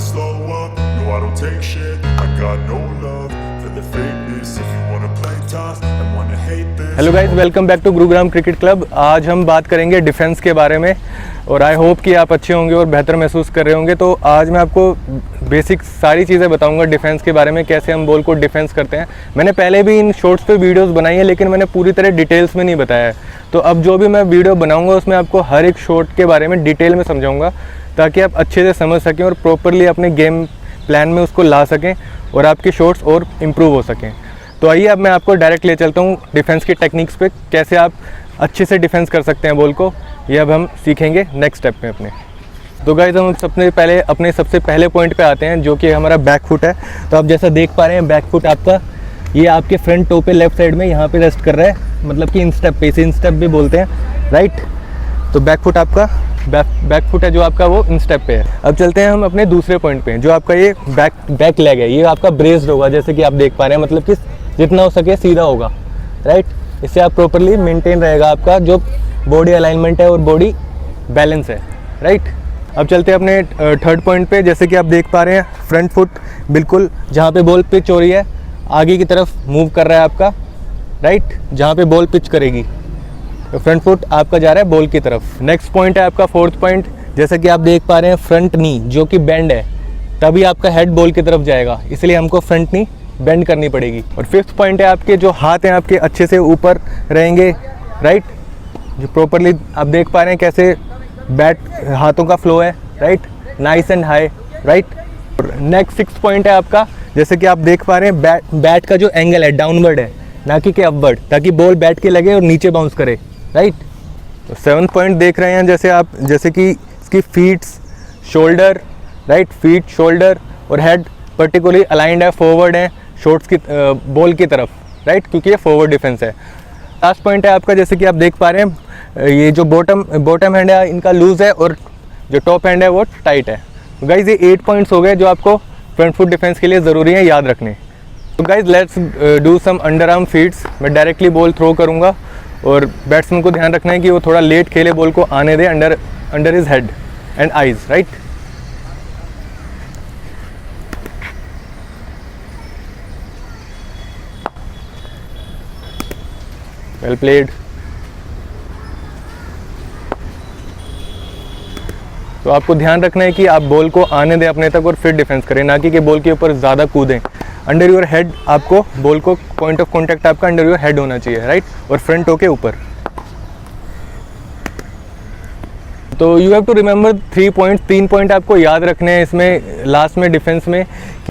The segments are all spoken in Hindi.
never slow up, no I don't take shit. I got no love for the fakeness. If you wanna play tough and wanna hate this. Hello guys, welcome back to Gurugram cricket club. आज हम बात करेंगे डिफेंस के बारे में और आई होप कि आप अच्छे होंगे और बेहतर महसूस कर रहे होंगे। तो आज मैं आपको बेसिक सारी चीज़ें बताऊंगा डिफेंस के बारे में, कैसे हम बॉल को डिफेंस करते हैं। मैंने पहले भी इन शॉर्ट्स पे वीडियोस बनाई है, लेकिन मैंने पूरी तरह डिटेल्स में नहीं बताया है। तो अब जो भी मैं वीडियो बनाऊंगा उसमें आपको हर एक शॉट के बारे में डिटेल में समझाऊंगा, ताकि आप अच्छे से समझ सकें और प्रॉपरली अपने गेम प्लान में उसको ला सकें और आपके शॉट्स और इम्प्रूव हो सकें। तो आइए अब मैं आपको डायरेक्ट ले चलता हूँ डिफेंस की टेक्निक्स पे, कैसे आप अच्छे से डिफेंस कर सकते हैं बॉल को। ये अब हम सीखेंगे नेक्स्ट स्टेप में अपने। तो गाइस, हम सबसे पहले पॉइंट पे आते हैं, जो कि हमारा बैक फुट है। तो आप जैसा देख पा रहे हैं, बैक फुट आपका ये आपके फ्रंट टो पे लेफ्ट साइड में यहाँ पे रेस्ट कर रहा है, मतलब कि इंस्टेप पे, इसे इंस्टेप भी बोलते हैं, राइट। तो बैक फुट आपका बैक फुट है जो आपका, वो इंस्टेप पे है। अब चलते हैं हम अपने दूसरे पॉइंट पे, जो आपका ये बैक लेग है। ये आपका ब्रेस्ड होगा, जैसे कि आप देख पा रहे हैं, मतलब कि जितना हो सके सीधा होगा, राइट। इससे आप प्रॉपरली मेंटेन रहेगा आपका जो बॉडी अलाइनमेंट है और बॉडी बैलेंस है, राइट। अब चलते हैं अपने थर्ड पॉइंट पे। जैसे कि आप देख पा रहे हैं, फ्रंट फुट बिल्कुल जहाँ पे बॉल पिच हो रही है आगे की तरफ मूव कर रहा है आपका, राइट, जहाँ पे बॉल पिच करेगी। तो फ्रंट फुट आपका जा रहा है बॉल की तरफ। नेक्स्ट पॉइंट है आपका फोर्थ पॉइंट। जैसे कि आप देख पा रहे हैं, फ्रंट नी जो कि बेंड है, तभी आपका हेड बॉल की तरफ जाएगा, इसलिए हमको फ्रंट नी बेंड करनी पड़ेगी। और फिफ्थ पॉइंट है आपके जो हाथ हैं आपके अच्छे से ऊपर रहेंगे, राइट, जो प्रॉपरली आप देख पा रहे हैं कैसे बैट हाथों का फ्लो है, right, nice and high, right. और नेक्स्ट सिक्स्थ पॉइंट है आपका, जैसे कि आप देख पा रहे हैं, बैट का जो एंगल है डाउनवर्ड है, ना कि अपवर्ड, ताकि बॉल बैट के लगे और नीचे बाउंस करे, राइट। तो सेवन्थ पॉइंट देख रहे हैं, जैसे कि इसकी feets, shoulder, right, feet, shoulder और हेड पर्टिकुलरली अलाइंड है, फॉरवर्ड है शॉट्स की बॉल की तरफ, राइट, क्योंकि ये फॉरवर्ड डिफेंस है। लास्ट पॉइंट है आपका, जैसे कि आप देख पा रहे हैं, ये जो बॉटम हैंड है इनका लूज है और जो टॉप हैंड है वो टाइट है। तो गाइज, ये 8 पॉइंट्स हो गए जो आपको फ्रंट फुट डिफेंस के लिए ज़रूरी है याद रखने। तो guys, let's do sum under arm feeds. मैं डायरेक्टली बॉल थ्रो करूँगा और बैट्समैन को ध्यान रखना है कि वो थोड़ा लेट खेले, बॉल को आने दे under his head and eyes, right. Well played. तो आपको ध्यान रखना है कि आप बॉल को आने दें अपने तक और फिर डिफेंस करें, ना कि बॉल के ऊपर ज़्यादा कूदें। अंडर योर हेड आपको बॉल को पॉइंट ऑफ कॉन्टैक्ट आपका अंडर योर हेड होना चाहिए, राइट, और फ्रंट टो के ऊपर। तो you have to remember 3 point आपको याद रखने हैं इसमें लास्ट में डिफेंस में।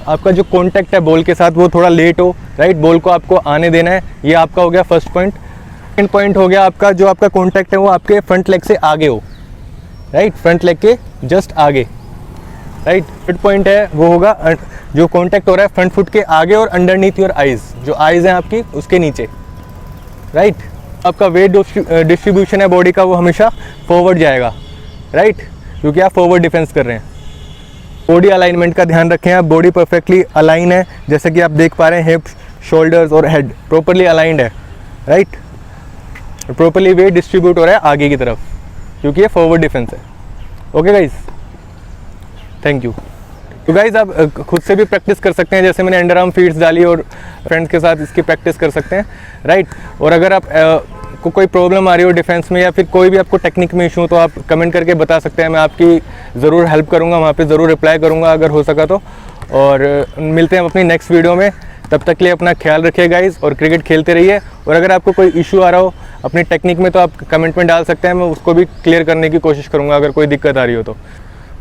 आपका जो कॉन्टैक्ट है बॉल के साथ वो थोड़ा लेट हो, राइट, बॉल को आपको आने देना है, ये आपका हो गया फर्स्ट पॉइंट। सेकंड पॉइंट हो गया आपका, जो आपका कॉन्टैक्ट है वो आपके फ्रंट लेग से आगे हो, राइट, फ्रंट लेग के जस्ट आगे, राइट। थर्ड पॉइंट है वो होगा जो कॉन्टैक्ट हो रहा है फ्रंट फुट के आगे और अंडरनीथ योर आइज, जो आइज हैं आपकी उसके नीचे, राइट। आपका वेट डिस्ट्रीब्यूशन है बॉडी का वो हमेशा फॉरवर्ड जाएगा, राइट, क्योंकि आप फॉरवर्ड डिफेंस कर रहे हैं। बॉडी अलाइनमेंट का ध्यान रखें आप, बॉडी परफेक्टली अलाइन है, जैसे कि आप देख पा रहे हैं, हिप्स, शोल्डर्स और हेड प्रॉपरली अलाइंड है, राइट। प्रॉपरली वेट डिस्ट्रीब्यूट हो रहा है आगे की तरफ, क्योंकि ये फॉरवर्ड डिफेंस है। Okay guys, thank you. तो गाइज, आप खुद से भी प्रैक्टिस कर सकते हैं, जैसे मैंने अंडर आर्म फीड्स डाली और फ्रेंड्स के साथ इसकी प्रैक्टिस कर सकते हैं, राइट। और अगर आप को कोई प्रॉब्लम आ रही हो डिफेंस में या फिर कोई भी आपको टेक्निक में इशू हो, तो आप कमेंट करके बता सकते हैं, मैं आपकी ज़रूर हेल्प करूँगा, वहाँ पे ज़रूर रिप्लाई करूँगा अगर हो सका तो। और मिलते हैं अपनी नेक्स्ट वीडियो में, तब तक के लिए अपना ख्याल रखिए गाइज, और क्रिकेट खेलते रहिए। और अगर आपको कोई इशू आ रहा हो अपनी टेक्निक में, तो आप कमेंट में डाल सकते हैं, मैं उसको भी क्लियर करने की कोशिश करूँगा अगर कोई दिक्कत आ रही हो तो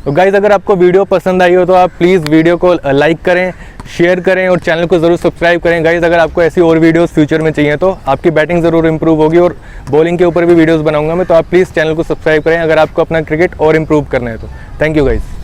गाइज़, अगर आपको वीडियो पसंद आई हो तो आप प्लीज़ वीडियो को लाइक करें, शेयर करें और चैनल को ज़रूर सब्सक्राइब करें। गाइज़, अगर आपको ऐसी और वीडियोस फ्यूचर में चाहिए तो आपकी बैटिंग ज़रूर इंप्रूव होगी, और बॉलिंग के ऊपर भी वीडियोस बनाऊंगा मैं, तो आप प्लीज़ चैनल को सब्सक्राइब करें अगर आपको अपना क्रिकेट और इम्प्रूव करना है तो। Thank you guys.